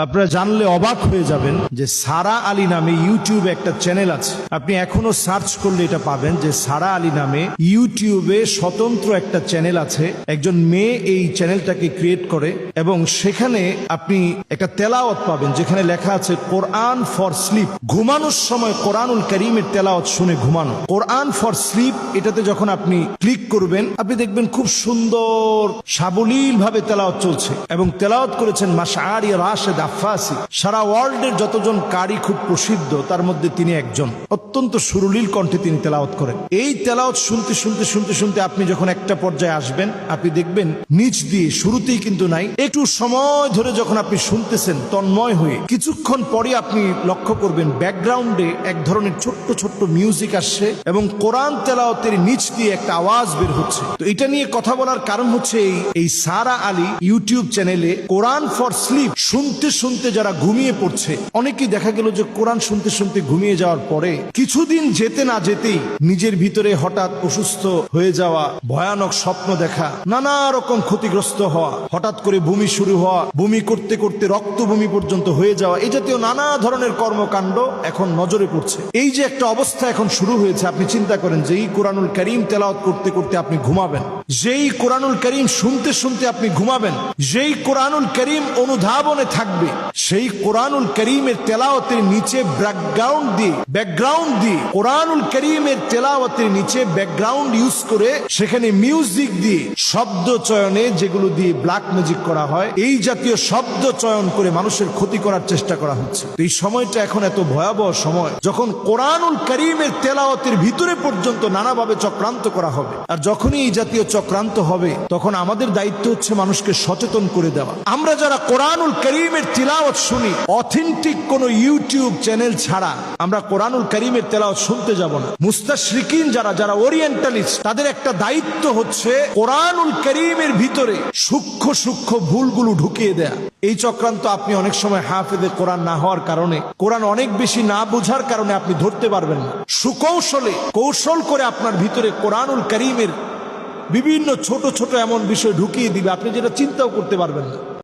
আপনারা জানলে অবাক হয়ে যাবেন যে সারা আলী নামে ইউটিউবে একটা চ্যানেল আছে। আপনি এখনো সার্চ করলে এটা পাবেন যে সারা আলী নামে ইউটিউবে স্বতন্ত্র একটা চ্যানেল আছে। একজন মেয়ে এই চ্যানেলটাকে ক্রিয়েট করে এবং সেখানে আপনি একটা তেলাওয়াত পাবেন যেখানে লেখা আছে কোরআন ফর স্লিপ। ঘুমানোর সময় কোরআনুল কারীমের তেলাওয়াত শুনে ঘুমানো। কোরআন ফর স্লিপ এটাতে যখন আপনি ক্লিক করবেন আপনি দেখবেন খুব সুন্দর সাবলীল ভাবে তেলাওয়াত চলছে এবং তেলাওয়াত করেছেন মাশআরি রাশেদ আফাসি। সারা ওয়ার্ল্ডের যতজন কারি খুব প্রসিদ্ধ তার মধ্যে তিনি একজন। অত্যন্ত সুরলীল কণ্ঠে তিনি তেলাওয়াত করেন। এই তেলাওয়াত শুনতে শুনতে শুনতে শুনতে আপনি যখন একটা পর্যায়ে আসবেন আপনি দেখবেন নিচ দিয়ে, শুরুতেই কিন্তু নাই, একটু সময় ধরে যখন আপনি শুনতেছেন তন্ময় হয়ে, কিছুক্ষণ পরে আপনি লক্ষ্য করবেন ব্যাকগ্রাউন্ডে এক ধরনের ছোট্ট ছোট্ট মিউজিক আসছে এবং কোরআন তেলাওয়াতের নিচ দিয়ে একটা আওয়াজ বের হচ্ছে। তো এটা নিয়ে কথা বলার কারণ হচ্ছে এই সারা আলী ইউটিউব চ্যানেলে কোরআন ফর স্লিপ শুনতে শুনতে যারা ঘুমিয়ে পড়ছে, অনেকেই দেখা গেল যে কোরআন শুনতে শুনতে ঘুমিয়ে যাওয়ার পরে কিছুদিন যেতে না যেতেই নিজের ভিতরে হঠাৎ অসুস্থ হয়ে যাওয়া, ভয়ানক স্বপ্ন দেখা, নানা রকম ক্ষতিগ্রস্ত হওয়া, হঠাৎ করে বমি শুরু হওয়া, বমি করতে করতে রক্ত বমি পর্যন্ত হয়ে যাওয়া, এই জাতীয় নানা ধরনের কর্মকাণ্ড এখন নজরে পড়ছে। এই যে একটা অবস্থা এখন শুরু হয়েছে, আপনি চিন্তা করেন যে এই কোরআনুল কারীম তেলাওয়াত করতে করতে আপনি ঘুমাবেন, যেই কোরআনুল কারীম শুনতে শুনতে আপনি ঘুমাবেন, যেই কোরআনুল কারীম অনুধাবনে থাকবে, সেই কোরআনুল কারীমের তেলাওয়াতের নিচে ব্যাকগ্রাউন্ড দিয়ে কোরআনুল কারীমের তেলাওয়াতের নিচে ব্যাকগ্রাউন্ড ইউজ করে সেখানে মিউজিক দিয়ে শব্দ চয়নে, যেগুলো দিয়ে ব্ল্যাক ম্যাজিক করা হয়, এই জাতীয় শব্দ চয়ন করে মানুষের ক্ষতি করার চেষ্টা করা হচ্ছে। এই সময়টা এখন এত ভয়াবহ সময় যখন কোরআনুল কারীমের তেলাওয়াতের ভিতরে পর্যন্ত নানাভাবে চক্রান্ত করা হবে। আর যখনই এই জাতীয় চক্রান্ত হবে তখন আমাদের দায়িত্ব হচ্ছে মানুষকে সচেতন করে দেওয়া। আমরা যারা কোরআনুল কারীমের তিলাওয়াত শুনি, অথেন্টিক কোন ইউটিউব চ্যানেল ছাড়া আমরা কোরআনুল কারীমের তেলাওয়াত শুনতে যাব না। মুস্তাশরিকিন যারা ওরিয়েন্টালিস্ট, তাদের একটা দায়িত্ব হচ্ছে কোরআনুল কারীমের ভিতরে সূক্ষ্ম সূক্ষ্ম ভুলগুলো ঢুকিয়ে দেয়া। এই চক্রান্ত আপনি অনেক সময় হাফেজে কোরআন না হওয়ার কারণে, কোরআন অনেক বেশি না বোঝার কারণে আপনি ধরতে পারবেন না। কৌশল করে আপনার ভিতরে কোরআনুল কারীমের বিভিন্ন ছোট ছোট এমন বিষয় ঢুকিয়ে দিবে আপনি যেটা চিন্তাও করতে পারবেন না।